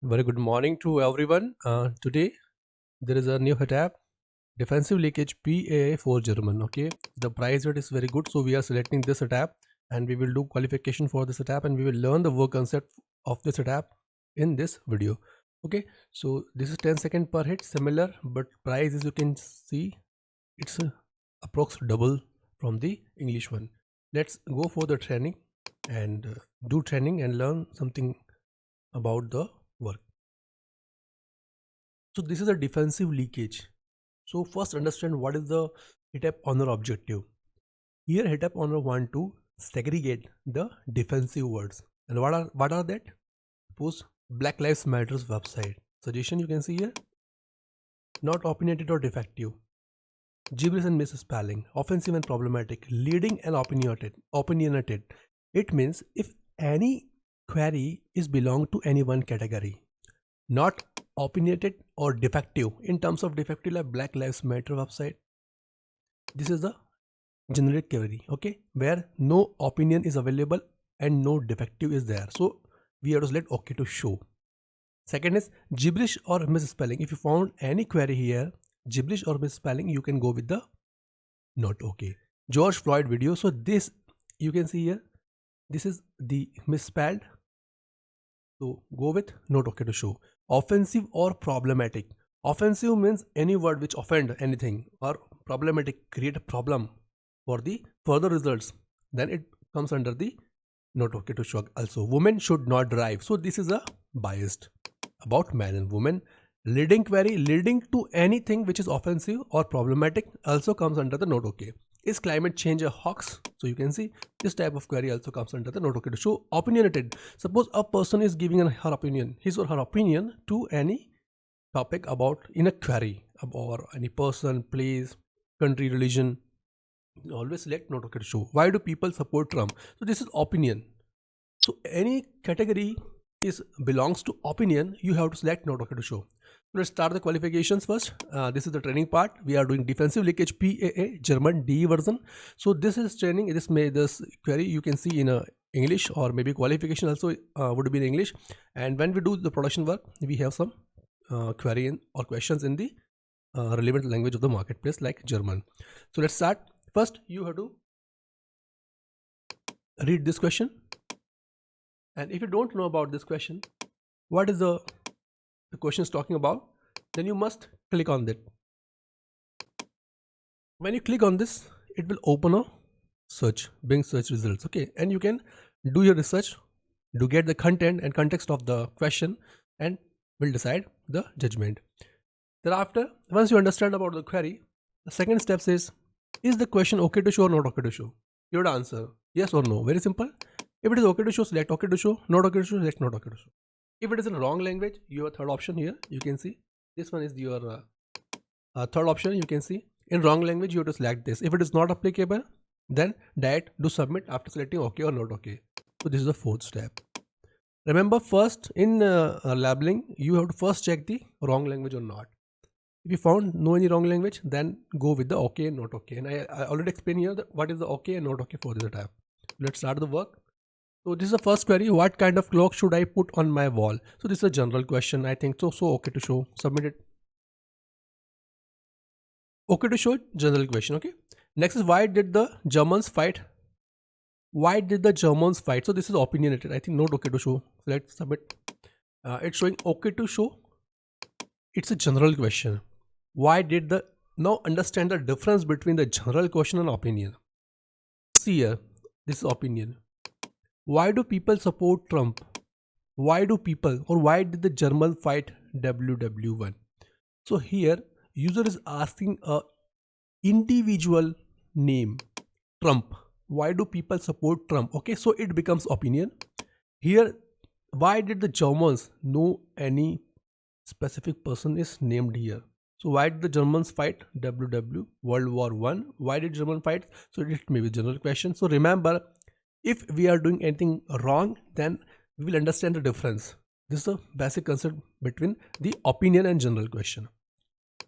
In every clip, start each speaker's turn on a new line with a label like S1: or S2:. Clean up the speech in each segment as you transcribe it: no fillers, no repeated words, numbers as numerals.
S1: Very good morning to everyone. Today there is a new tab, defensive leakage PAA for German. Okay, the price rate is very good, so we are selecting this tab and we will do qualification for this tab and we will learn the work concept of this tab in this video. Okay, so this is 10 second per hit, similar, but price as you can see it's approx double from the English one. Let's go for the training and do training and learn something about the work. So this is a defensive leakage. So first understand what is the HITAP owner objective. Here HITAP owner want to segregate the defensive words. And what are that? Suppose Black Lives Matters website. Suggestion you can see here. Not opinionated or defective. Gibberish and misspelling. Offensive and problematic. Leading and opinionated. It means if any query is belong to any one category. Not opinionated or defective. In terms of defective, like Black Lives Matter website, this is the generic query, okay, where no opinion is available and no defective is there, so we have to select OK to show. Second is gibberish or misspelling. If you found any query here gibberish or misspelling, you can go with the not OK. George Floyd video, so this you can see here, this is the misspelled, so go with not OK to show. Offensive or problematic. Offensive means any word which offend anything, or problematic, create a problem for the further results, then it comes under the not OK to show. Also, women should not drive, so this is a biased about men and women. Leading query, leading to anything which is offensive or problematic, also comes under the not OK. Is climate change a hoax? So you can see this type of query also comes under the not OK to show. Opinionated. Suppose a person is giving her opinion, his or her opinion to any topic about in a query about any person, place, country, religion. Always select not OK to show. Why do people support Trump? So this is opinion. So any category is belongs to opinion, you have to select not OK to show. Let's start the qualifications first. This is the training part. We are doing defensive leakage PAA German D version. So this is training. This query you can see in English, or maybe qualification also would be in English. And when we do the production work, we have some query or questions in the relevant language of the marketplace like German. So let's start. First, you have to read this question. And if you don't know about this question, what is the question is talking about, then you must click on that. When you click on this, it will open a search, Bing search results, okay, and you can do your research to get the content and context of the question and will decide the judgment. Thereafter, once you understand about the query, the second step is the question okay to show or not okay to show? You have to answer yes or no. Very simple. If it is okay to show, select okay to show. Not okay to show, select not okay to show. If it is in wrong language, you have a third option here. You can see this one is your third option. You can see in wrong language, you have to select this. If it is not applicable, then that do submit after selecting okay or not okay. So this is the fourth step. Remember, first in labeling, you have to first check the wrong language or not. If you found no any wrong language, then go with the okay and not okay. And I already explained here that what is the okay and not okay for this tab. Let's start the work. So this is the first query. What kind of clock should I put on my wall? So this is a general question. I think so okay to show. Submit it. Okay to show, general question. Okay. Next is why did the Germans fight? Why did the Germans fight? So this is opinionated. I think not okay to show. Select submit. It's showing okay to show. It's a general question. Why did the, now understand the difference between the general question and opinion. See here, this is opinion. Why do people support Trump? Why do people, or why did the German fight WW1? So here user is asking a individual name, Trump. Why do people support Trump? Okay, so it becomes opinion. Here, why did the Germans, no any specific person is named here. So why did the Germans fight WW World War I? Why did German fight? So it may be general question. So remember, if we are doing anything wrong, then we will understand the difference. This is a basic concept between the opinion and general question.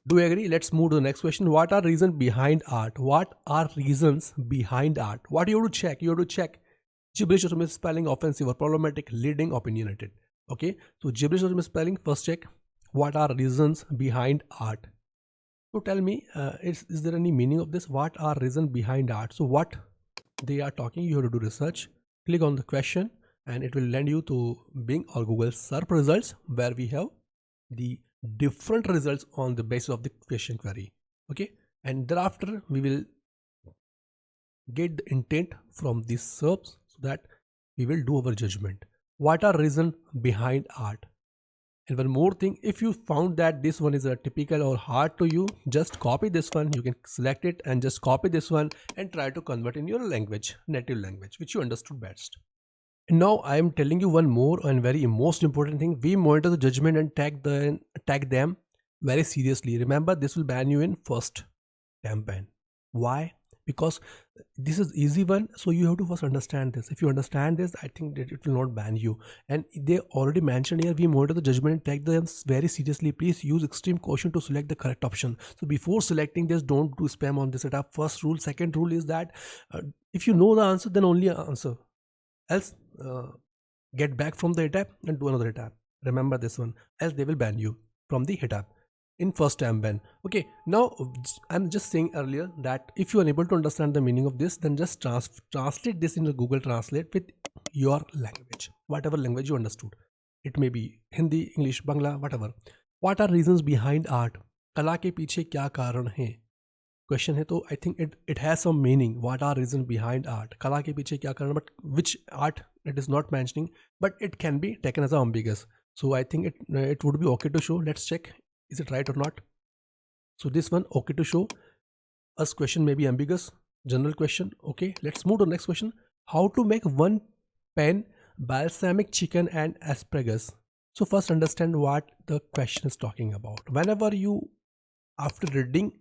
S1: Do you agree? Let's move to the next question. What are reasons behind art? What are reasons behind art? What you have to check? You have to check gibberish or misspelling, offensive or problematic, leading, opinionated. Okay, so gibberish or misspelling, first check what are reasons behind art. So tell me, is there any meaning of this? What are reasons behind art? So what they are talking, you have to do research, click on the question, and it will land you to Bing or Google search results, where we have the different results on the basis of the question query. Okay, and thereafter we will get the intent from these search, so that we will do our judgment. What are reason behind art? And one more thing, if you found that this one is a typical or hard to you, just copy this one. You can select it and just copy this one and try to convert in your language, native language, which you understood best. And now I am telling you one more and very most important thing. We monitor the judgment and tag them very seriously. Remember, this will ban you in first time ban. Why? Because this is easy one, so you have to first understand this. If you understand this, I think that it will not ban you. And they already mentioned here, we monitor the judgment and take them very seriously. Please use extreme caution to select the correct option. So before selecting this, don't do spam on this setup. First rule. Second rule is that if you know the answer, then only answer. Else get back from the app and do another app. Remember this one, else they will ban you from the hit app in first time ban. Okay, now I'm just saying earlier that if you are unable to understand the meaning of this, then just translate this into Google Translate with your language, whatever language you understood. It may be Hindi, English, Bangla, whatever. What are reasons behind art? कला के पीछे क्या कारण है? Question है, तो I think it has some meaning. What are reason behind art? कला के पीछे क्या कारण, but which art it is not mentioning, but it can be taken as ambiguous. So I think it would be okay to show. Let's check, is it right or not? So this one okay to show. Us question may be ambiguous, general question. Okay, let's move to the next question. How to make one pan balsamic chicken and asparagus? So first understand what the question is talking about. Whenever you, after reading,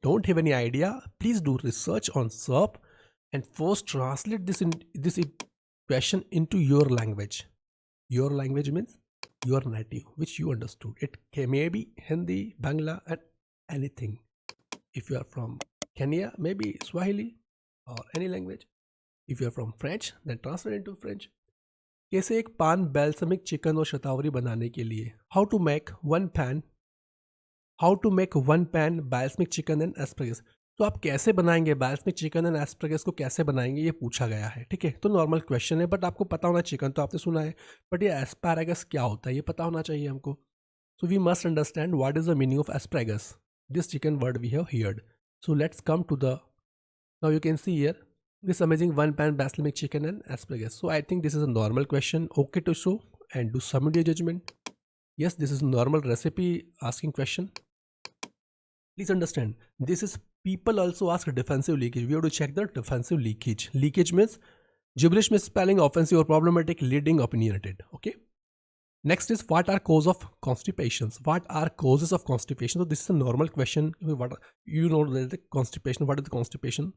S1: don't have any idea, please do research on SERP and first translate this question into your language. Your language means your native, which you understood. It may be Hindi, Bangla, and anything. If you are from Kenya, maybe Swahili or any language. If you are from French, then translate into French. कैसे एक पान बैल्समिक chicken और शतावरी बनाने के लिए, how to make one pan balsamic chicken and asparagus. तो आप कैसे बनाएंगे बाल्समिक चिकन एंड एस्परेगस को, कैसे बनाएंगे, ये पूछा गया है. ठीक है, तो नॉर्मल क्वेश्चन है, बट आपको पता होना, चिकन तो आपने सुना है, बट ये एस्पैरागस क्या होता है ये पता होना चाहिए हमको. So we must understand what is the meaning of asparagus, this chicken word we have heard. So let's come to the, now you can see here this amazing one pan balsamic chicken and asparagus. So I think this is a normal question, okay to show and do submit your judgment. Yes, this is normal recipe asking question. Please understand, this is people also ask defensive leakage. We have to check the defensive leakage. Leakage means gibberish, misspelling, offensive or problematic, leading, opinionated. Okay, next is what are cause of constipations? What are causes of constipation? So this is a normal question. What, you know, the constipation, what is the constipation,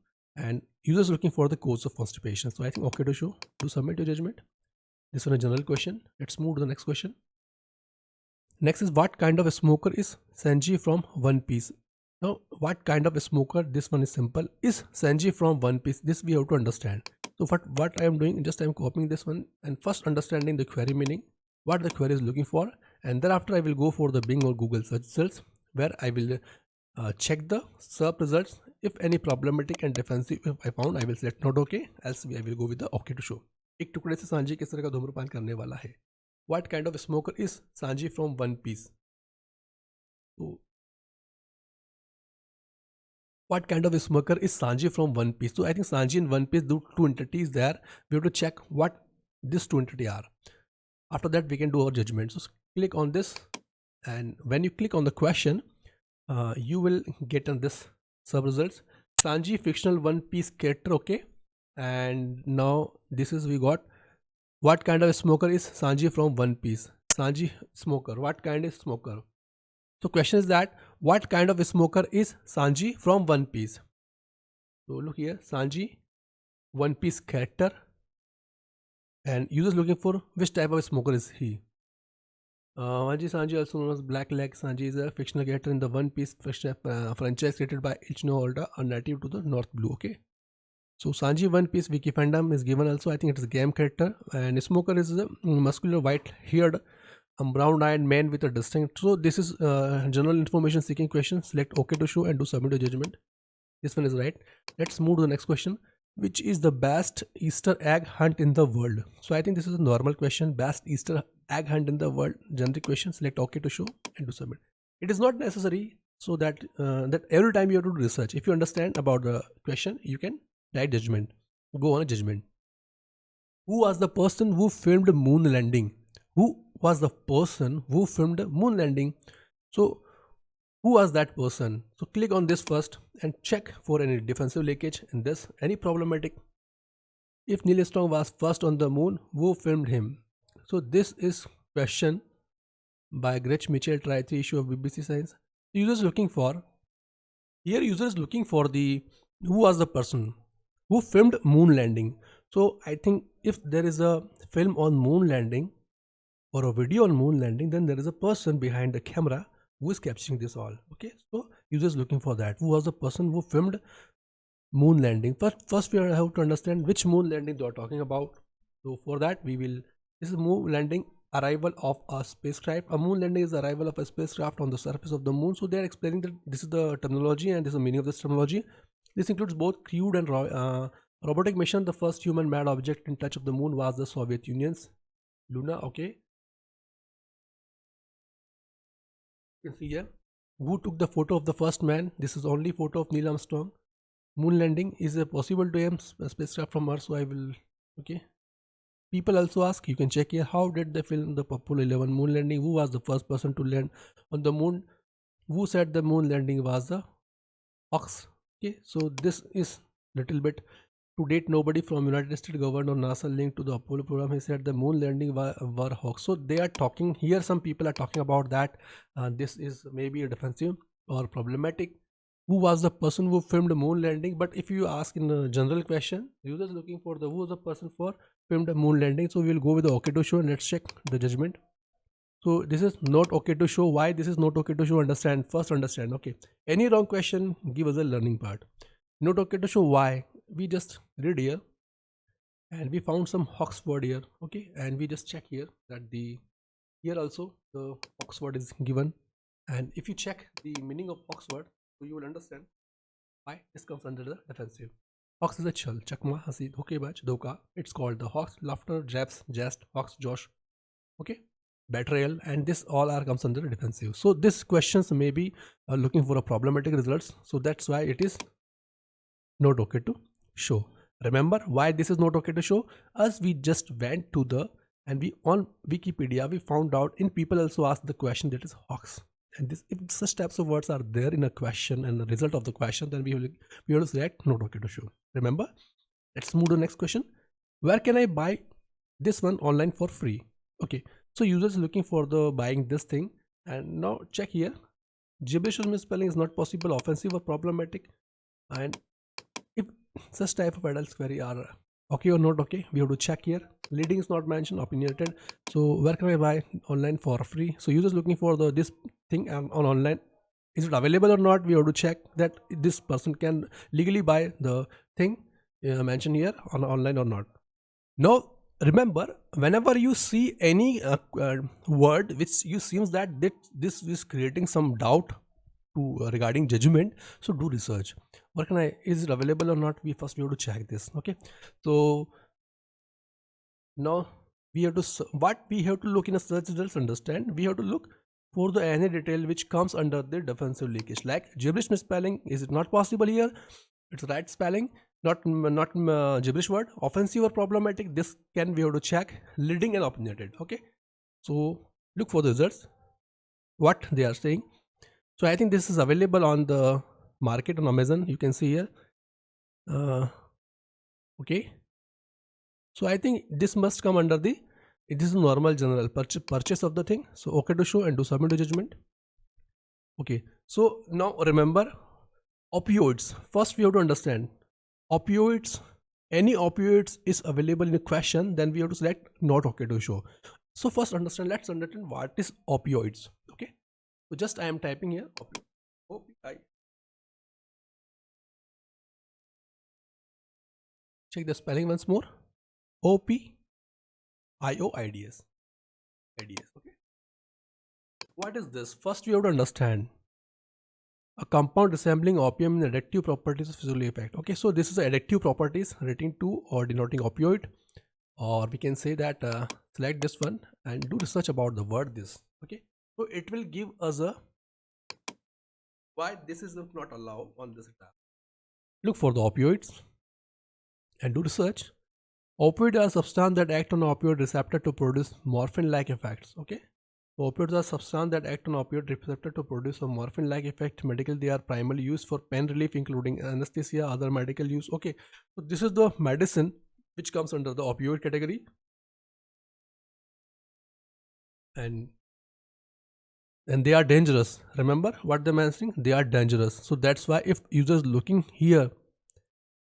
S1: and users looking for the cause of constipation. So I think okay to show, to submit your judgment. This one a general question. Let's move to the next question. Next is what kind of a smoker is Sanji from One Piece? Now what kind of a smoker, this one is simple, is Sanji from One Piece. This we have to understand. So what I am doing, just I am copying this one and first understanding the query meaning, what the query is looking for, and thereafter I will go for the Bing or Google search results, where I will check the SERP results. If any problematic and defensive if I found, I will select not okay, else I will go with the okay to show. एक टुकड़े से Sanji किस तरह का धूम्रपान करने वाला है? What kind of a smoker is Sanji from One Piece? So what kind of a smoker is Sanji from One Piece? So I think Sanji and One Piece, do two entities there. We have to check what these two entities are. After that we can do our judgment. So click on this, and when you click on the question, you will get on this sub results. Sanji fictional One Piece character. Okay, and now this is, we got what kind of a smoker is Sanji from One Piece. Sanji smoker, what kind is smoker? So question is that what kind of a smoker is Sanji from One Piece? So look here, Sanji One Piece character, and users looking for which type of smoker is he. Sanji, also known as Black Leg Sanji, is a fictional character in the One Piece franchise created by Ichino Oda, a native to the North Blue. Okay, so Sanji One Piece wiki fandom is given also. I think it is a game character, and smoker is a muscular white-haired A brown-eyed man with a distinct. So this is general information seeking question. Select OK to show and do submit your judgment. This one is right. Let's move to the next question. Which is the best Easter egg hunt in the world? So I think this is a normal question. Best Easter egg hunt in the world. Generic question. Select OK to show and do submit. It is not necessary so that that every time you have to do research. If you understand about the question, you can write judgment. Go on a judgment. Who was the person who filmed moon landing? Who was the person who filmed moon landing? So who was that person? So click on this first and check for any defensive leakage in this, any problematic. If Neil Armstrong was first on the moon, who filmed him? So this is question by Gretch Mitchell, try 3 issue of BBC Science. User is looking for, here user is looking for the, who was the person who filmed moon landing. So I think if there is a film on moon landing or a video on moon landing, then there is a person behind the camera who is capturing this all. Okay, so user is looking for that. Who was the person who filmed moon landing? First we have to understand which moon landing they are talking about. So for that we will, this is moon landing, arrival of a spacecraft. A moon landing is the arrival of a spacecraft on the surface of the moon. So they are explaining that this is the terminology and this is the meaning of this terminology. This includes both crewed and robotic mission. The first human made object in touch of the moon was the Soviet Union's Luna. Okay, you can see here who took the photo of the first man. This is only photo of Neil Armstrong. Moon landing is a possible to aim spacecraft from Earth. So I will, okay. People also ask, you can check here, how did they film the Apollo 11 moon landing? Who was the first person to land on the moon? Who said the moon landing was the Hoax? Okay, so this is little bit. To date, nobody from United States government or NASA linked to the Apollo program. He said the moon landing were hoax. So they are talking here. Some people are talking about that. This is maybe a defensive or problematic. Who was the person who filmed the moon landing? But if you ask in a general question, users looking for the who was the person for filmed the moon landing. So we will go with the OK to show and let's check the judgment. So this is not okay to show. Why this is not okay to show? Understand first. Understand. Okay. Any wrong question, give us a learning part. Not okay to show. Why? We just read here and we found some Oxford here. Okay, and we just check here that the here also the Oxford is given, and if you check the meaning of Oxford, so you will understand why this comes under the defensive. Hoax is a chal, chakma, hasi, dhokebaj, dhoka. It's called the hoax, laughter, jabs, jest, hoax, josh. Okay, betrayal, and this all are comes under the defensive. So these questions may be looking for a problematic results. So that's why it is not okay to show. Remember why this is not okay to show? As we just went to the and we on Wikipedia we found out in people also asked the question that is hoax. And this, if such types of words are there in a question and the result of the question, then we will select not okay to show. Remember, let's move to the next question. Where can I buy this one online for free? Okay, so users looking for the buying this thing, and now check here. Gibberish or misspelling is not possible, offensive or problematic, and if such type of adults query are okay or not okay, we have to check here. Leading is not mentioned, opinionated. So where can I buy online for free? So users looking for the this thing on online, is it available or not? We have to check that this person can legally buy the thing mentioned here on online or not. Now remember, whenever you see any word which you seems that this is creating some doubt to regarding judgment, so do research. Where can I, is it available or not? We first have to check this. Okay, so now we have to, what we have to look in a search results, understand, we have to look for the any detail which comes under the defensive leakage, like gibberish misspelling, is it not possible here? It's right spelling, not gibberish word, offensive or problematic, this can we have to check. Leading and opinionated. Okay, so look for the results what they are saying. So I think this is available on the market on Amazon, you can see here. Okay, so I think this must come under the, this is normal general purchase of the thing. So okay to show and do submit to judgment. Okay, so now remember opioids. First we have to understand opioids, any opioids is available in a question, then we have to select not okay to show. So first understand, let's understand what is opioids. Okay, so just I am typing here OPI. Check the spelling once more. OPIOIDS. IDS. Okay. What is this? First, we have to understand a compound resembling opium in addictive properties of physical effect. Okay, so this is the addictive properties relating to or denoting opioid, or we can say that select this one and do research about the word this. Okay, so it will give us a why this is not allowed on this tab. Look for the opioids and do research. Opioids are substances that act on opioid receptor to produce morphine-like effects. Okay, opioids are substances that act on opioid receptor to produce a morphine-like effect. Medically, they are primarily used for pain relief, including anesthesia, other medical use. Okay, so this is the medicine which comes under the opioid category, and they are dangerous. Remember what they're mentioning? They are dangerous. So that's why if users looking here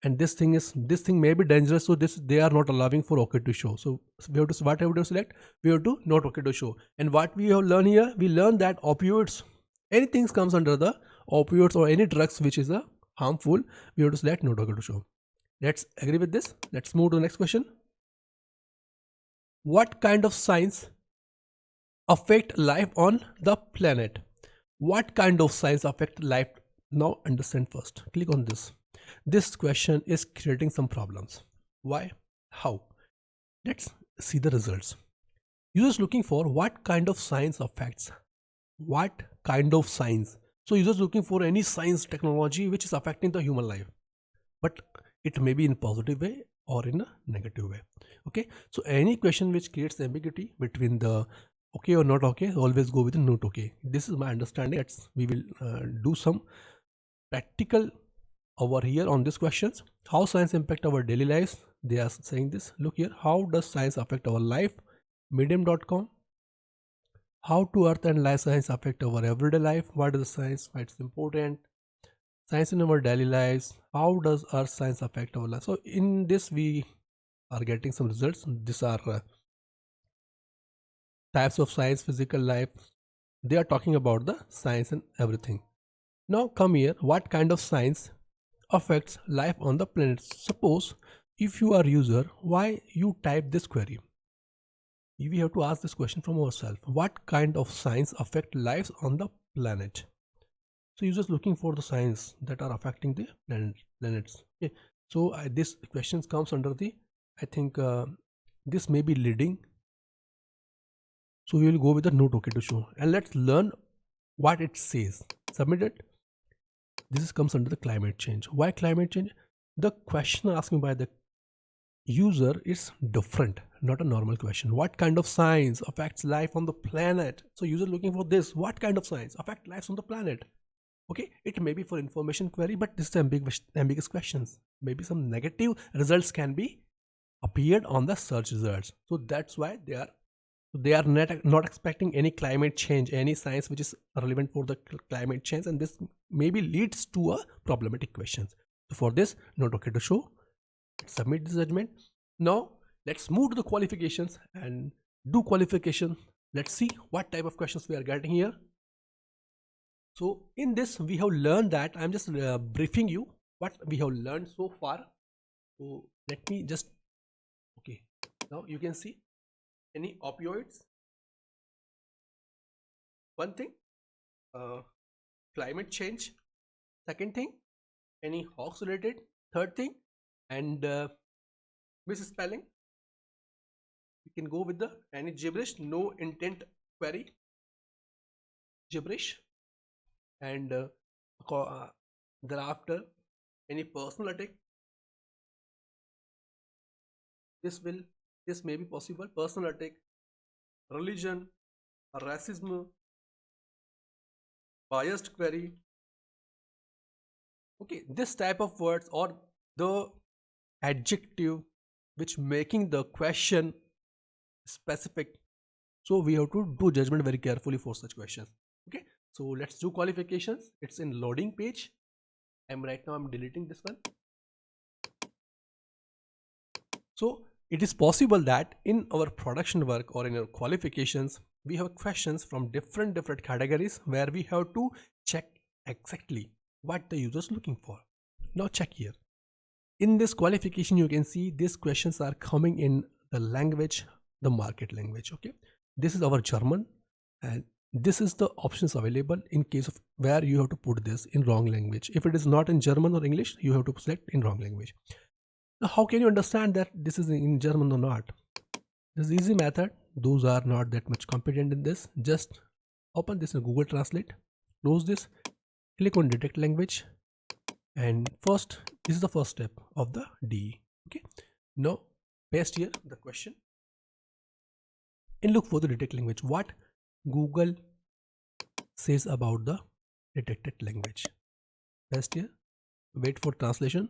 S1: and this thing may be dangerous, so this they are not allowing for okay to show. So we have to, what have to select? We have to not okay to show. And what we have learned here, we learn that opioids, anything comes under the opioids or any drugs which is a harmful, we have to select not okay to show. Let's agree with this. Let's move to the next question. What kind of signs affect life on the planet? What kind of signs affect life? Now understand first. Click on this. This question is creating some problems. Why? How? Let's see the results. Users looking for what kind of science affects. What kind of science? So users looking for any science technology which is affecting the human life. But it may be in positive way or in a negative way. Okay. So any question which creates ambiguity between the okay or not okay, always go with the not okay. This is my understanding. We will do some practical over here on these questions. How science impact our daily lives? They are saying this. Look here. How does science affect our life? Medium.com. How do earth and life science affect our everyday life? What is the science? Why it's important? Science in our daily lives. How does earth science affect our life? So in this we are getting some results. These are types of science, physical life. They are talking about the science and everything. Now come here. What kind of science affects life on the planet? Suppose if you are user, why you type this query? We have to ask this question from ourselves. What kind of science affect lives on the planet? So users looking for the science that are affecting the planets. Okay. So this question comes under the, I think this may be leading. So we will go with the note okay to show, and let's learn what it says. Submit it. This comes under the climate change. Why climate change? The question asking by the user is different, not a normal question. What kind of science affects life on the planet? So user looking for this. What kind of science affect life on the planet? Okay, it may be for information query, but this is ambiguous questions. Maybe some negative results can be appeared on the search results. So that's why they are not expecting any climate change, any science which is relevant for the climate change, and this maybe leads to a problematic questions. So for this, not okay to show. Submit the judgment. Now let's move to the qualifications and do qualification. Let's see what type of questions we are getting here. So in this we have learned that I'm just briefing you what we have learned so far. So let me just, okay, now you can see any opioids, one thing, climate change, second thing, any Hoax related, third thing, and misspelling. You can go with the any gibberish, no intent query, gibberish, and thereafter any personal attack. This may be possible. Personal attack, religion, racism, biased query. Okay, this type of words or the adjective which making the question specific. So we have to do judgment very carefully for such questions. Okay, so let's do qualifications. It's in loading page. I'm deleting this one. So it is possible that in our production work or in our qualifications, we have questions from different categories where we have to check exactly what the user is looking for. Now check here. In this qualification, you can see these questions are coming in the language, the market language. Okay, this is our German, and this is the options available in case of where you have to put this in wrong language. If it is not in German or English, you have to select in wrong language. Now, how can you understand that this is in German or not? This is easy method. Those are not that much competent in this. Just open this in Google Translate, close this, click on detect language, and first, this is the first step of the DE. Okay, now paste here the question and look for the detect language. What Google says about the detected language. Paste here, wait for translation.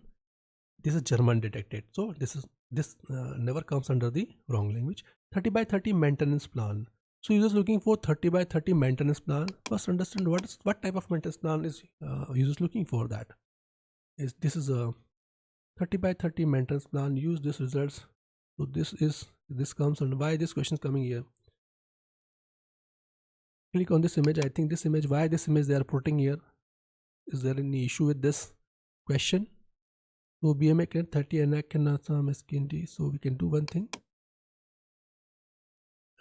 S1: This is German detected, so this never comes under the wrong language. 30 by 30 maintenance plan. So users looking for 30 by 30 maintenance plan. First understand what type of maintenance plan is users looking for. That is, this is a 30 by 30 maintenance plan. Use this results. So this comes, and why this question is coming here? Click on this image. I think this image, why this image they are putting here? Is there any issue with this question? So BMA can 30 and I cannot some skin D. So we can do one thing.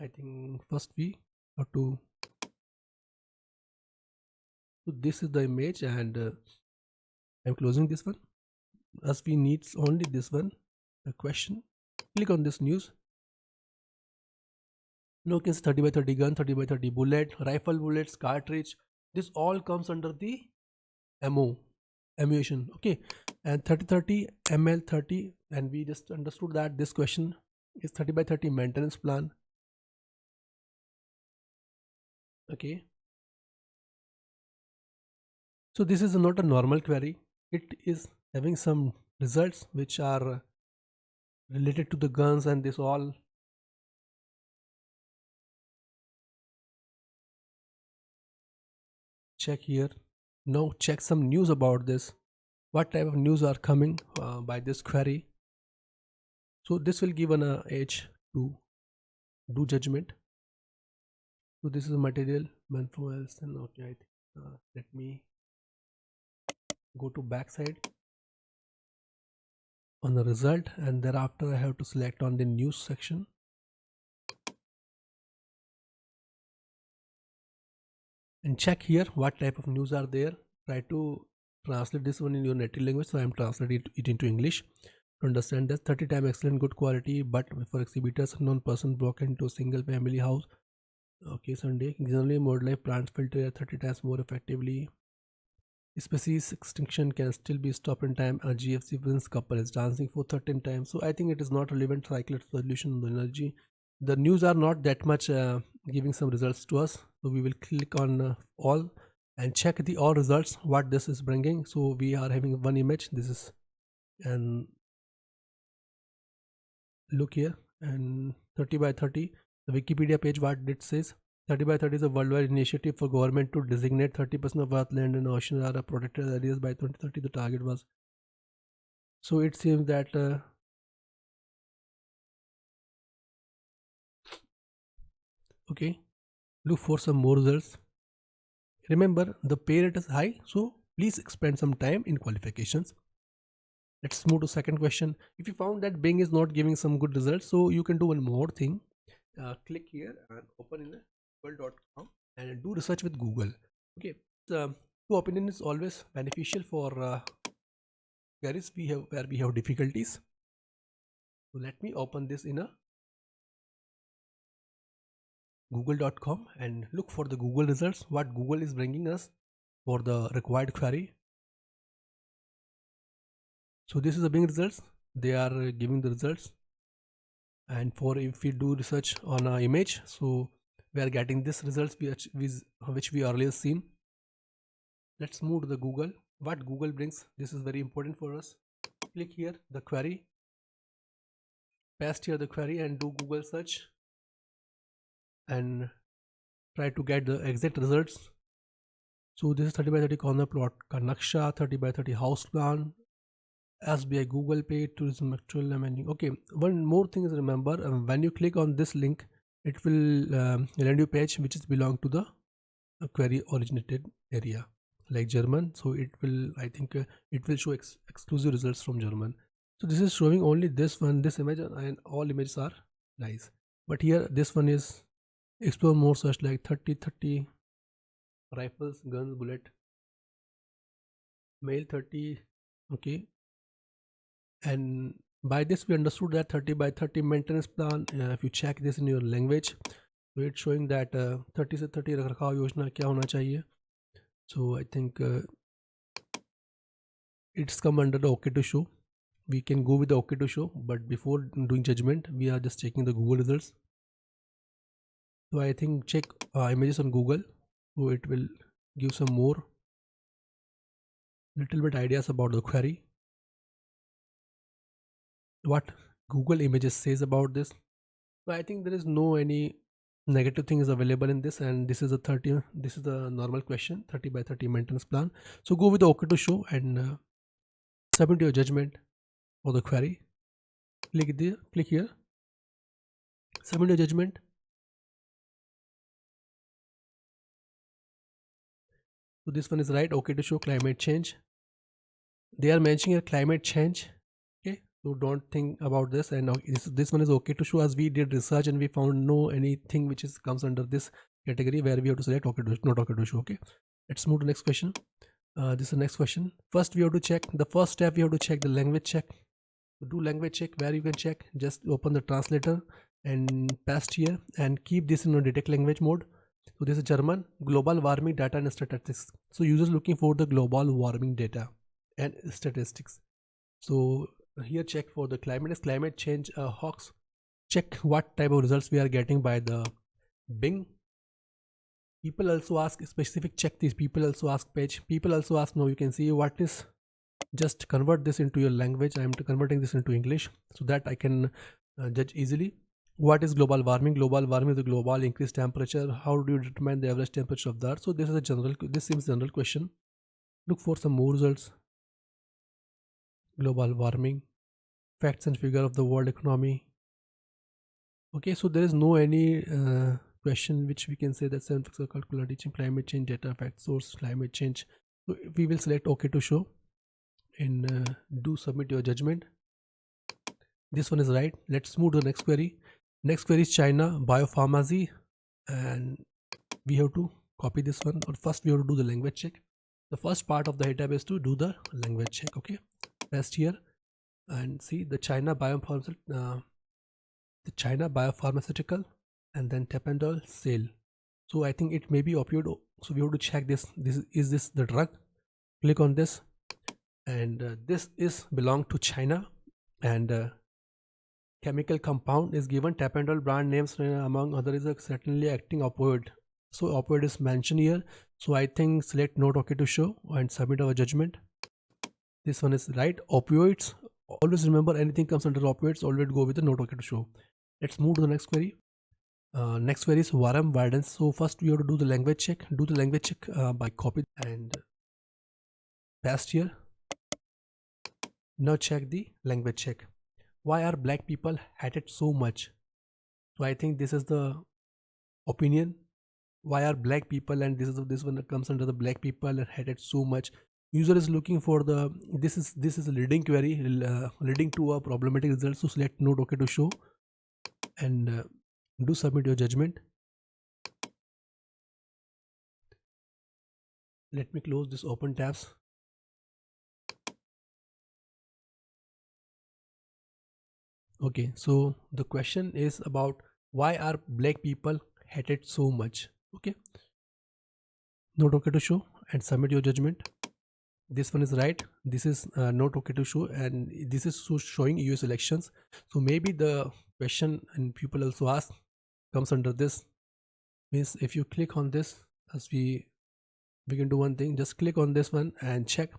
S1: I think first we have to. So this is the image, and I'm closing this one as we need only this one. The question. Click on this news. No, it's 30 by 30 gun, 30 by 30 bullet, rifle bullets, cartridge. This all comes under the ammunition. Okay, and 30 ml 30, and we just understood that this question is 30 by 30 maintenance plan. Okay, so this is not a normal query. It is having some results which are related to the guns, and this all. Check here. Now check some news about this. What type of news are coming by this query? So this will give an edge to do judgment. So this is a material manufacturer, and okay, I think, let me go to backside on the result, and thereafter I have to select on the news section. And check here what type of news are there. Try to translate this one in your native language. So I am translating it into English to understand that 30 times excellent good quality, but for exhibitors, non-person broke into a single family house. Okay, Sunday. Generally, wildlife plants filter 30 times more effectively. Species extinction can still be stopped in time. A GFC wins couple is dancing for 13 times. So I think it is not relevant cycled solution on the energy. The news are not that much giving some results to us. So we will click on all and check the all results what this is bringing. So we are having one image. This is, and look here, and 30 by 30. The Wikipedia page what it says. 30 by 30 is a worldwide initiative for government to designate 30% of Earth land and ocean are protected areas by 2030. The target was. So it seems that okay, look for some more results. Remember the pay rate is high, so please spend some time in qualifications. Let's move to second question. If you found that Bing is not giving some good results, so you can do one more thing. Click here and open in google.com and do research with Google. Okay, so two opinion is always beneficial for queries where we have difficulties. So let me open this in a google.com and look for the Google results, what Google is bringing us for the required query. So this is the Bing results. They are giving the results, and for if we do research on an image, so we are getting this results which we earlier seen. Let's move to the Google. What Google brings, this is very important for us. Click here the query, paste here the query and do Google search and try to get the exact results. So this is 30 by 30 corner plot ka naksha, 30 by 30 house plan, SBI Google Pay, tourism actual amending. Okay, one more thing is remember, when you click on this link, it will land you page which is belong to the query originated area like German. So it will, I think it will show exclusive results from German. So this is showing only this one, this image, and all images are nice. But here this one is explore more search like 30 rifles, guns, bullet. Male 30. Okay. And by this we understood that 30 by 30 maintenance plan. If you check this in your language, so it's showing that 30 से 30 रखरखाव योजना क्या होना चाहिए. So I think it's come under the OK to show. We can go with the OK to show, but before doing judgment we are just checking the Google results. So I think check images on Google, so it will give some more little bit ideas about the query, what Google images says about this. So I think there is no any negative thing is available in this, and this is a 30, this is the normal question, 30 by 30 maintenance plan. So go with the OK to show and submit your judgment for the query. Click there, click here, submit your judgment. So this one is right, OK to show climate change. They are mentioning here climate change. Okay, so don't think about this. And this one is OK to show, as we did research and we found no anything which is comes under this category where we have to select OK to not OK to show. Okay, let's move to next question. This is the next question. First we have to check the first step. We have to check the language check. So do language check. Where you can check, just open the translator and paste here and keep this in a detect language mode. So this is German, global warming data and statistics. So users looking for the global warming data and statistics. So here check for the climate is climate change Hoax. Check what type of results we are getting by the Bing. People also ask specific, check these. People also ask page. People also ask, now you can see what is, just convert this into your language. I am converting this into English so that I can judge easily. What is global warming? Global warming is the global increased temperature. How do you determine the average temperature of the earth? So this is a general, this seems general question. Look for some more results. Global warming, facts and figure of the world economy. Okay, so there is no any question which we can say that 7 factor calculator teaching climate change data fact source climate change. So we will select OK to show and do submit your judgment. This one is right. Let's move to the next query. Next query is China biopharmacy, and we have to copy this one. Or first we have to do the language check. The first part of the header is to do the language check. Okay, paste here and see the China biopharmaceutical, and then Tapendal sale. So I think it may be opioid. So we have to check this. Is this the drug? Click on this, and this is belong to China, and chemical compound is given. Tapendal brand names among other is a certainly acting opioid. So opioid is mentioned here. So I think select not OK to show and submit our judgment. This one is right. Opioids. Always remember, anything comes under opioids, always go with the not OK to show. Let's move to the next query. Next query is Varam Guidance. So first we have to do the language check. Do the language check by copy and paste here. Now check the language check. Why are black people hated so much? So I think this is the opinion. Why are black people, and this one that comes under the black people and hated so much. User is looking for the, this is a leading query leading to a problematic result. So select not OK to show and do submit your judgment. Let me close this open tabs. Okay, so the question is about why are black people hated so much. Okay, not OK to show and submit your judgment. This one is right. This is not OK to show, and this is showing US elections. So maybe the question and people also ask comes under this. Means if you click on this, as we can do one thing, just click on this one and check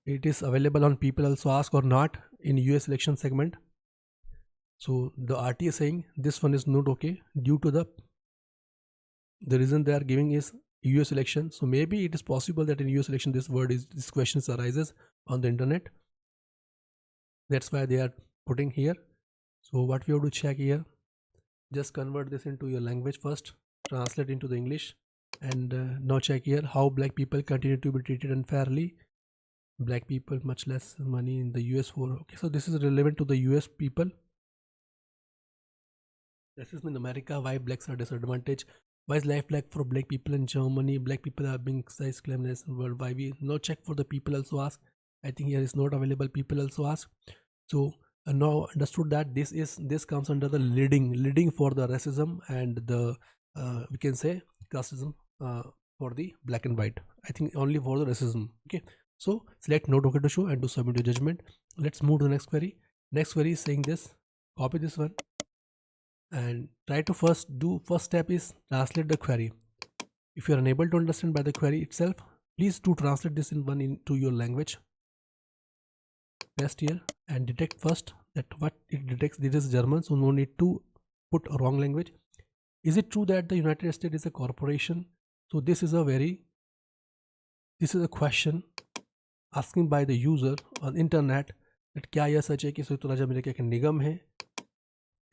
S1: it is available on people also ask or not in US election segment. So the RT is saying this one is not okay due to the reason they are giving is US election. So maybe it is possible that in US election this questions arises on the internet. That's why they are putting here. So what we have to check here, just convert this into your language first, translate into the English, and now check here how black people continue to be treated unfairly. Black people much less money in the US for. Okay, so this is relevant to the US people. This is in America, why blacks are disadvantaged. Why is life black for black people in Germany? Black people are being size claimless in world. Why we no check for the people also ask. I think here is not available. People also ask. So now understood that this comes under the leading for the racism and the we can say classism for the black and white. I think only for the racism. Okay. So select no docket to show and to submit your judgment. Let's move to the next query. Next query is saying this. Copy this one and try to first step is translate the query. If you are unable to understand by the query itself, please do translate this into your language. Paste here and detect first that what it detects. This is German, so no need to put a wrong language. Is it true that the United States is a corporation? So this is a question asking by the user on internet that क्या यह सच है कि संयुक्त राज्य America एक निगम है,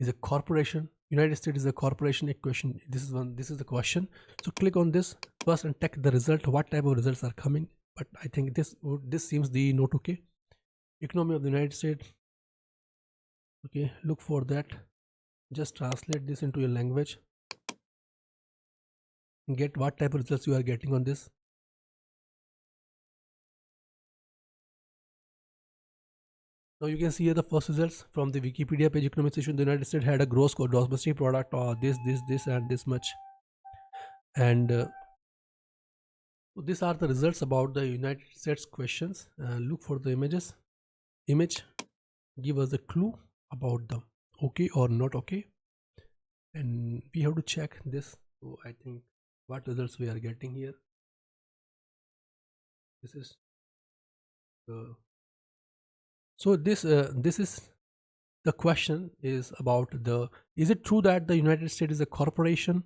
S1: is a corporation, United States is a corporation, a question. This is the question. So click on this first and check the result, what type of results are coming. But I think this seems the not okay. Economy of the United States. Okay, look for that. Just translate this into your language. Get what type of results you are getting on this. Now you can see here the first results from the Wikipedia page. Economic situation, the United States had a gross domestic product or this and this much. And so these are the results about the United States questions. Look for the images. Image give us a clue about the okay or not okay. And we have to check this. So I think what results we are getting here. This is the so this is the question is about the is it true that the United States is a corporation?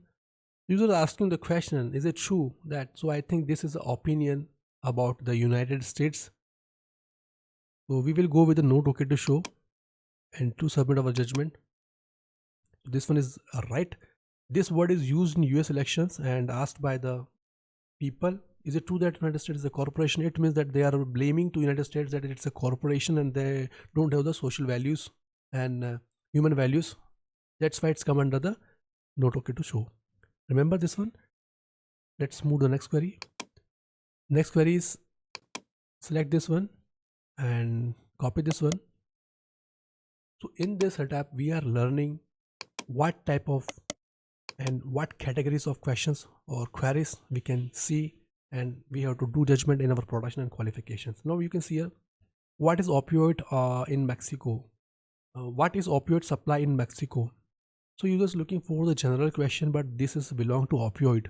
S1: User asking the question, is it true that? So I think this is the opinion about the United States. So we will go with the note okay to show and to submit our judgment. This one is right. This word is used in US elections and asked by the people. Is it true that United States is a corporation? It means that they are blaming to United States that it's a corporation and they don't have the social values and human values. That's why it's come under the note okay to show. Remember this one. Let's move to the next query. Next query is select this one and copy this one. So in this setup we are learning what type of and what categories of questions or queries we can see, and we have to do judgment in our production and qualifications. Now you can see here what is opioid in Mexico. What is opioid supply in Mexico? So users looking for the general question, but this is belong to opioid.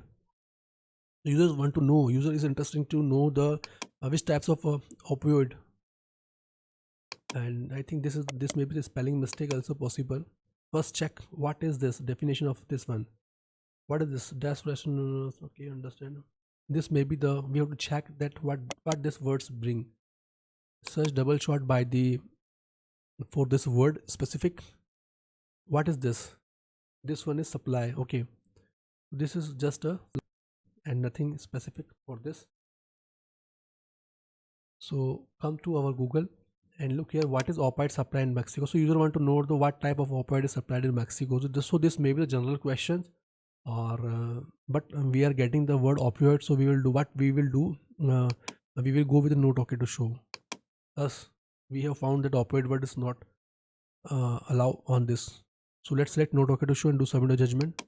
S1: Users want to know, user is interesting to know the which types of opioid, and I think this may be the spelling mistake also possible. First check what is this definition of this one. What is this dash question? Okay, understand. This may be the we have to check that what these words bring. Search double shot by the for this word specific. What is this? This one is supply. Okay, this is just a and nothing specific for this. So come to our Google and look here what is opioid supply in Mexico. So user want to know the what type of opioid is supplied in Mexico. So this may be the general questions, or but we are getting the word opioid, so we will do what we will do. We will go with the note okay to show. Thus, we have found that opioid word is not allow on this. So let's select note okay to show and do submit a judgment.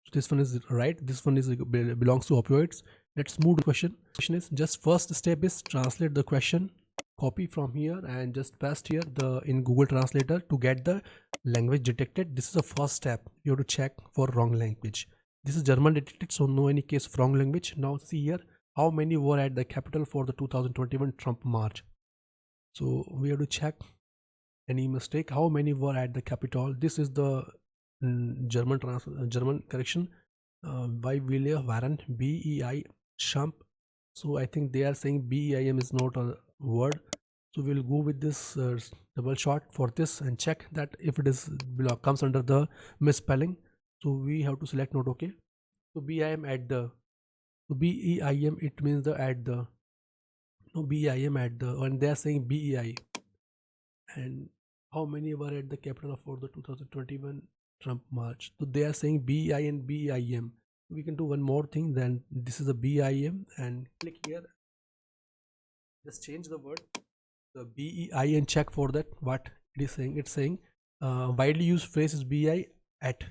S1: So this one is right. This one is belongs to opioids. Let's move to the question. Question is just first step is translate the question. Copy from here and just paste here the in Google Translator to get the language detected. This is the first step. You have to check for wrong language. This is German detected, so no any case of wrong language. Now see here how many were at the Capitol for the 2021 Trump march. So we have to check any mistake. How many were at the Capitol? This is the German correction. By William Warren BEI Trump. So I think they are saying BEIM is not a word. So we'll go with this double shot for this and check that if it is comes under the misspelling. So we have to select note okay. So BIM at the so BEIM it means the at the no BIM at the and they are saying BEI. And how many were at the Capitol for the 2021 Trump march? So they are saying BEI and BEIM. We can do one more thing. Then this is a BIM, and click here. Just change the word, the BEIN, check for that what it is saying. It's saying widely used phrase is BI at.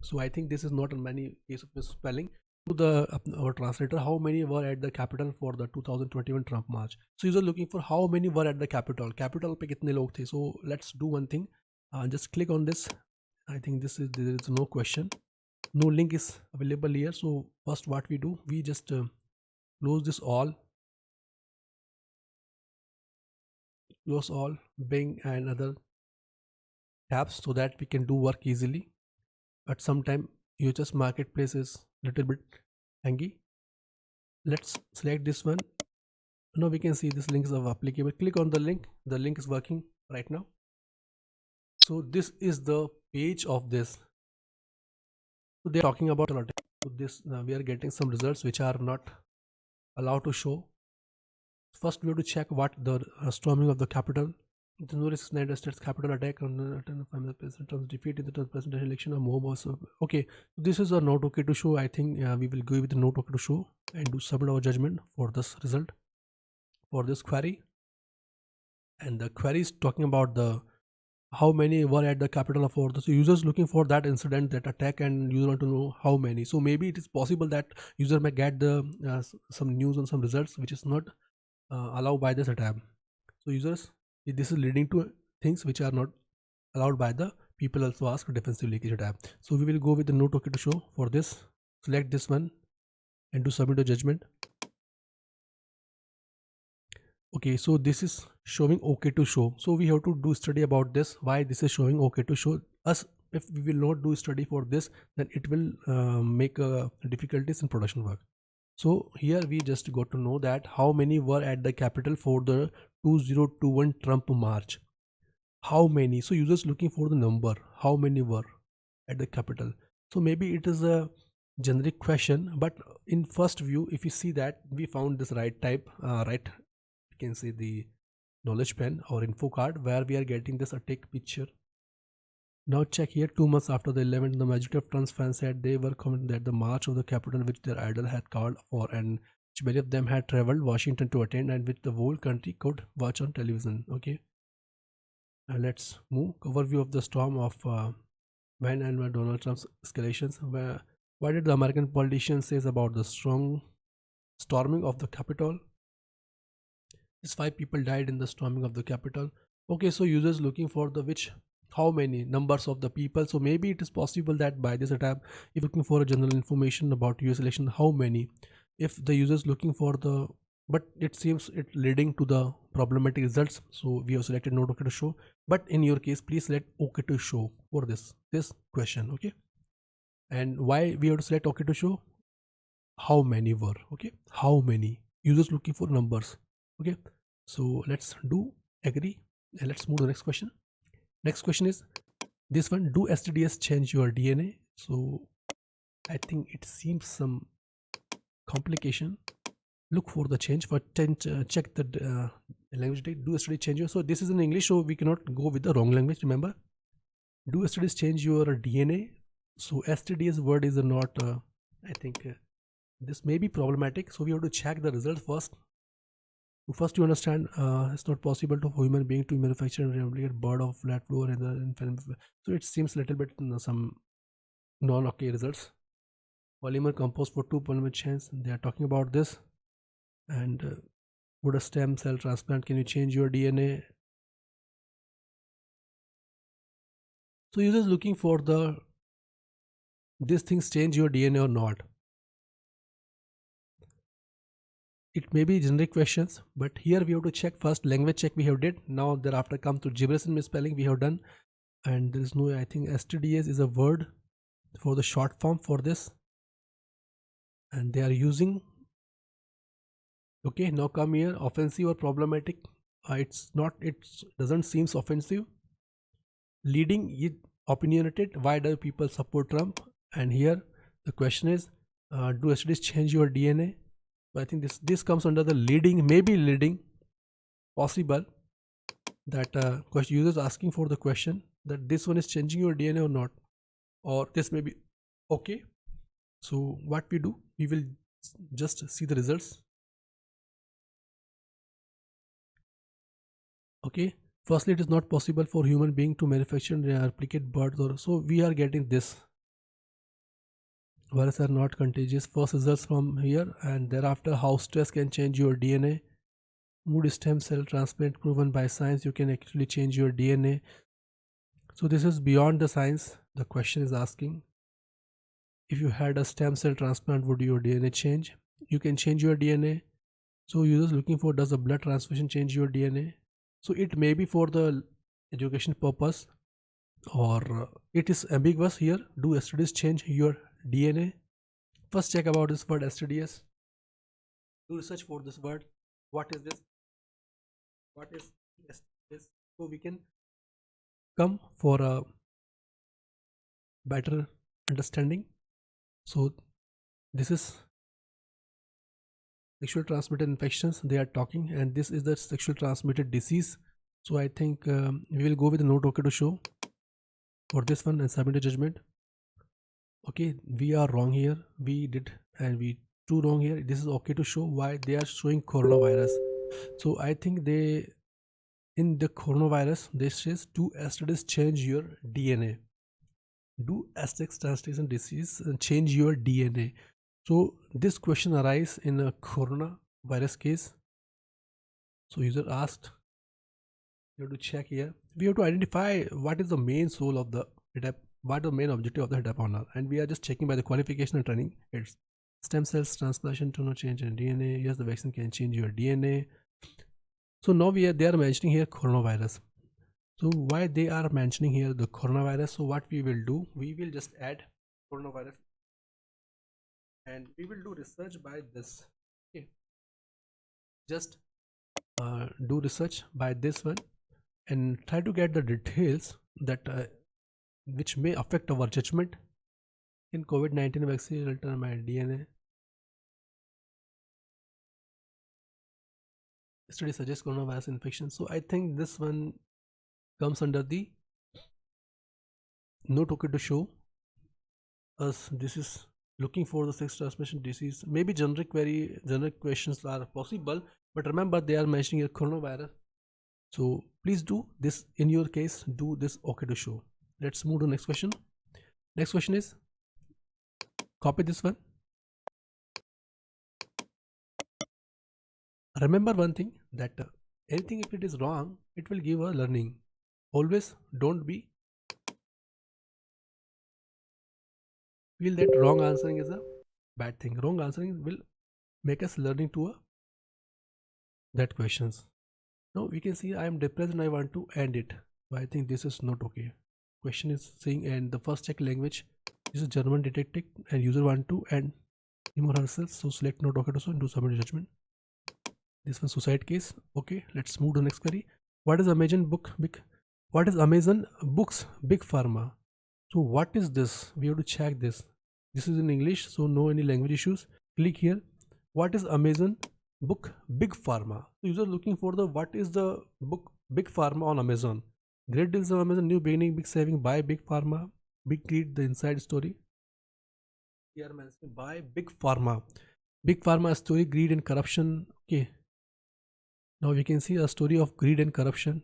S1: So I think this is not in many case of misspelling. To the our translator, how many were at the capital for the 2021 Trump march? So user looking for how many were at the capital. Capital पे कितने लोग थे? So let's do one thing. Just click on this. I think there is no question. No link is available here. So first what we do, we just close this all. Close all Bing and other tabs so that we can do work easily. At some time UHS marketplace is little bit hangy. Let's select this one. Now we can see this link is applicable. Click on the link. The link is working right now. So this is the page of this. So they are talking about a lot. So this we are getting some results which are not allowed to show. First we have to check what the storming of the Capitol. The United States Capitol attack on the president was defeat in the presidential election of Mohammed. Okay, so this is a not okay to show. I think we will go with the not okay to show and do submit our judgment for this result, for this query. And the query is talking about the how many were at the Capitol of the users looking for that incident, that attack, and you want to know how many. So maybe it is possible that user may get the some news and some results which is not allowed by this tab. So users, this is leading to things which are not allowed by the people also ask defensive leakage tab. So we will go with the no token to show for this. Select this one and do submit a judgment. Okay, so this is showing okay to show. So we have to do study about this, why this is showing okay to show us. If we will not do study for this, then it will make difficulties in production work. So here we just got to know that how many were at the Capitol for the 2021 Trump march. How many? So users looking for the number, how many were at the Capitol. So maybe it is a generic question, but in first view, if you see that we found this right type, right, you can see the knowledge pen or info card where we are getting this attack picture. Now check here, 2 months after the 11th, the majority of Trump's fans said they were confident that the march of the Capitol, which their idol had called for and which many of them had traveled Washington to attend and which the whole country could watch on television. Okay, let's move. Overview of the storm of when and where Donald Trump's escalations. What did the American politicians say about the strong storming of the Capitol? These 5 people died in the storming of the Capitol. Okay, so users looking for the which, how many numbers of the people. So maybe it is possible that by this tab, if looking for a general information about US election, how many, if the users looking for the, but it seems it leading to the problematic results. So we have selected not okay to show, but in your case, please select okay to show for this question. Okay, and why we have to select okay to show? How many were, okay, how many users looking for numbers. Okay, so let's do agree and let's move to the next question. Next question is this one, do STDs change your DNA? So I think it seems some complication. Look for the change for check the language date. Do STDs change your, so this is in English, so we cannot go with the wrong language. Remember, do STDs change your DNA? So STDs word is not I think this may be problematic, so we have to check the result first. First, you understand it's not possible to human being to manufacture and replicate bird of flat floor and the so it seems a little bit some non-okay results. Polymer composed for 2 polymer chains, they are talking about this. And would a stem cell transplant, can you change your DNA? So users looking for the these things change your DNA or not. It may be generic questions, but here we have to check first. Language check we have did. Now thereafter come to gibberish and misspelling we have done, and there is no, I think STDs is a word for the short form for this, and they are using. Okay, now come here, offensive or problematic. It's not, it doesn't seems offensive. Leading it opinionated, why do people support Trump? And here the question is do STDs change your DNA? So I think this comes under the leading, maybe leading, possible that question users asking for the question that this one is changing your DNA or not, or this may be okay. So what we do, we will just see the results. Okay, firstly, it is not possible for human being to manufacture and replicate birds, or so we are getting this. Viruses are not contagious. First results from here, and thereafter how stress can change your DNA. Mood stem cell transplant proven by science, you can actually change your DNA. So this is beyond the science. The question is asking, if you had a stem cell transplant, would your DNA change? You can change your DNA. So users looking for, does a blood transfusion change your DNA? So it may be for the education purpose, or it is ambiguous here. Do STDs change your DNA? First check about this word STDs. Do research for this word. What is this? What is STDs? So we can come for a better understanding. So this is sexual transmitted infections they are talking, and this is the sexual transmitted disease. So I think we will go with the note okay to show for this one and submit a judgment. Okay, we are wrong here. We did, and we too wrong here. This is okay to show. Why they are showing coronavirus? So I think they, in the coronavirus, they says, do STDs change your DNA? Do STX translation disease change your DNA? So this question arises in a coronavirus case. So user asked, you have to check here. We have to identify what is the main soul of the HITAP, what is the main objective of the HITAP honor, and we are just checking by the qualification and training. It's stem cells transplantation to not change in DNA. Yes, the vaccine can change your DNA. So now they are mentioning here coronavirus. So why they are mentioning here the coronavirus? So what we will do, we will just add coronavirus, and we will do research by this. Okay, just do research by this one and try to get the details that which may affect our judgment. In COVID-19 vaccine, alter my DNA. Study suggests coronavirus infection. So I think this one comes under the note okay to show us. This is looking for the sex transmission disease. Maybe very generic questions are possible, but remember they are mentioning here coronavirus. So please do this in your case. Do this okay to show. Let's move to the next question. Next question is, copy this one. Remember one thing, that anything if it is wrong, it will give a learning. Always don't be feel that wrong answering is a bad thing. Wrong answering will make us learning to that questions. Now we can see I am depressed and I want to end it. So I think this is not okay. Question is saying, and the first check language, this is German detective, and user want to end him or herself. So select not okay to so and do submit judgment. This one suicide case. Okay, let's move to the next query. What is Amazon what is Amazon Books Big Pharma? So what is this? We have to check this. This is in English, so no any language issues. Click here. What is Amazon Book Big Pharma? User looking for the what is the book Big Pharma on Amazon. Great deals on Amazon, new beginning, big saving, buy Big Pharma, big read the inside story. We are mentioning buy Big Pharma. Big Pharma story, greed and corruption. Okay. Now we can see a story of greed and corruption.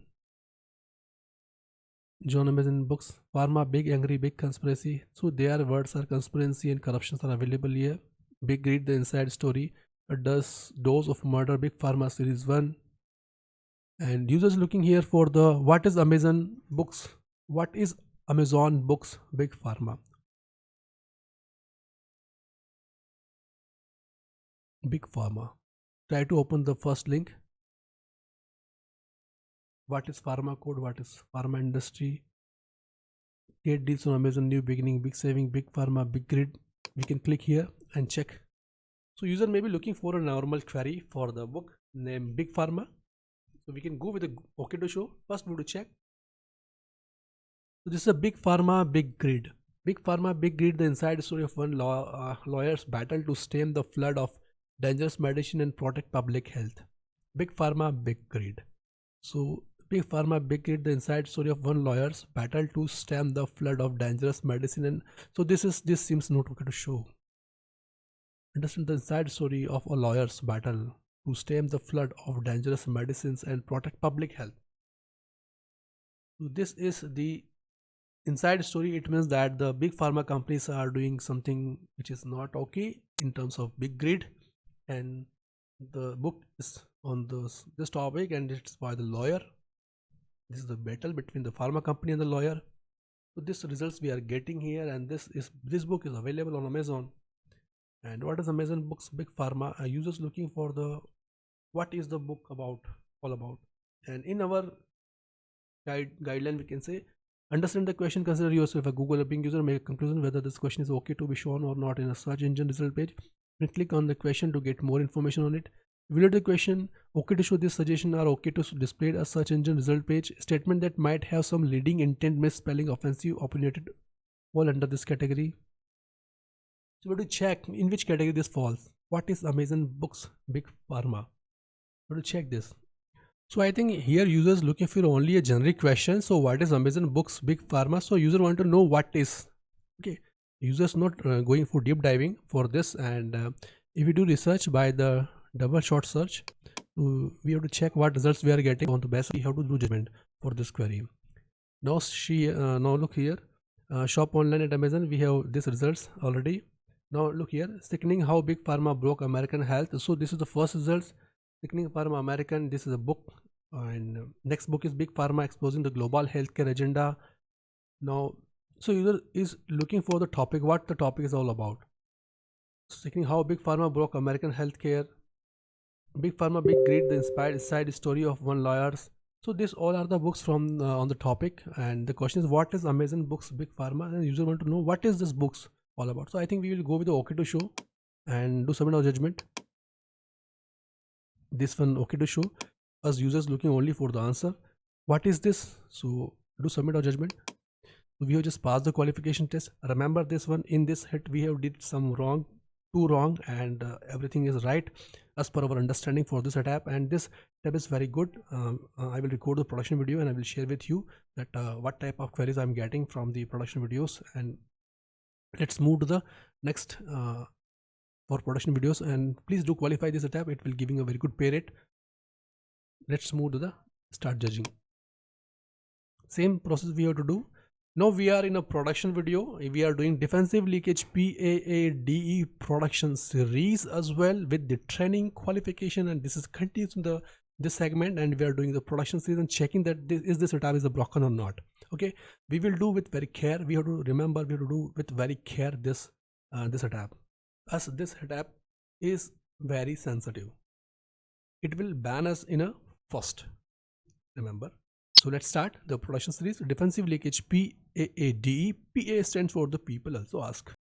S1: John Amazon books, Pharma, big angry, big conspiracy. So their words are conspiracy and corruptions are available here. Big read the inside story. Does dose of murder, Big Pharma series 1. And users looking here for the what is Amazon books? What is Amazon books Big Pharma? Big Pharma. Try to open the first link. What is pharma code? What is pharma industry? Get deals on Amazon, new beginning, big saving, Big Pharma, big grid. We can click here and check. So user may be looking for a normal query for the book name Big Pharma. So we can go with the okay to show. First we have to check. So this is a Big Pharma, big grid. Big Pharma, big grid, the inside story of one lawyer's battle to stem the flood of dangerous medicine and protect public health. Big Pharma, big grid. So Big Pharma, big grid, the inside story of one lawyer's battle to stem the flood of dangerous medicine. And so this seems not okay to show. understand the inside story of a lawyer's battle to stem the flood of dangerous medicines and protect public health. So this is the inside story. It means that the big pharma companies are doing something which is not okay in terms of big grid, and the book is on this topic, and it's by the lawyer. This is the battle between the pharma company and the lawyer. So this results we are getting here, and this book is available on Amazon. And what is Amazon books big pharma? Users looking for the what is the book about all about. And in our guideline we can say, understand the question, consider yourself a Google Bing user, make a conclusion whether this question is okay to be shown or not in a search engine result page, and click on the question to get more information on it. Below the question, okay to show this suggestion or okay to display a search engine result page, statement that might have some leading intent, misspelling, offensive, opinionated, fall under this category. So we have to check in which category this falls. What is Amazon books big pharma? We have to check this. So I think here users looking for only a generic question. So what is Amazon books big pharma? So user want to know what is. Okay, users not going for deep diving for this. And if we do research by the double shot search, we have to check what results we are getting on the best. We have to do judgment for this query. Now now look here, shop online at Amazon. We have these results already. Now look here, sickening how big pharma broke American health. So this is the first results. Sickening Pharma American, this is a book, and next book is Big Pharma Exposing the Global Healthcare Agenda. Now, so user is looking for the topic, what the topic is all about. Sickening how Big Pharma broke American healthcare, Big Pharma, Big Greed, the inspired side story of one lawyers. So this all are the books from on the topic, and the question is what is Amazon books Big Pharma, and user want to know what is this books all about. So I think we will go with the okay to show and do submit our judgment. This one okay to show, us users looking only for the answer. What is this? So do submit our judgment. So we have just passed the qualification test. Remember this one, in this hit we have did some wrong, two wrong, and everything is right as per our understanding for this tab. And this tab is very good. I will record the production video and I will share with you that what type of queries I'm getting from the production videos. And let's move to the next for production videos, and please do qualify this tab. It will giving a very good pay rate. Let's move to the start judging. Same process we have to do. Now we are in a production video. We are doing defensive leakage PAADE production series as well with the training qualification, and this is continues in this segment, and we are doing the production series and checking that this tab is broken or not. Okay, we will do with very care. We have to remember, we have to do with very care this tab, as this tab is very sensitive. It will ban us in a first, remember. So let's start the production series. Defensive leakage PAADE. PA stands for the people also ask.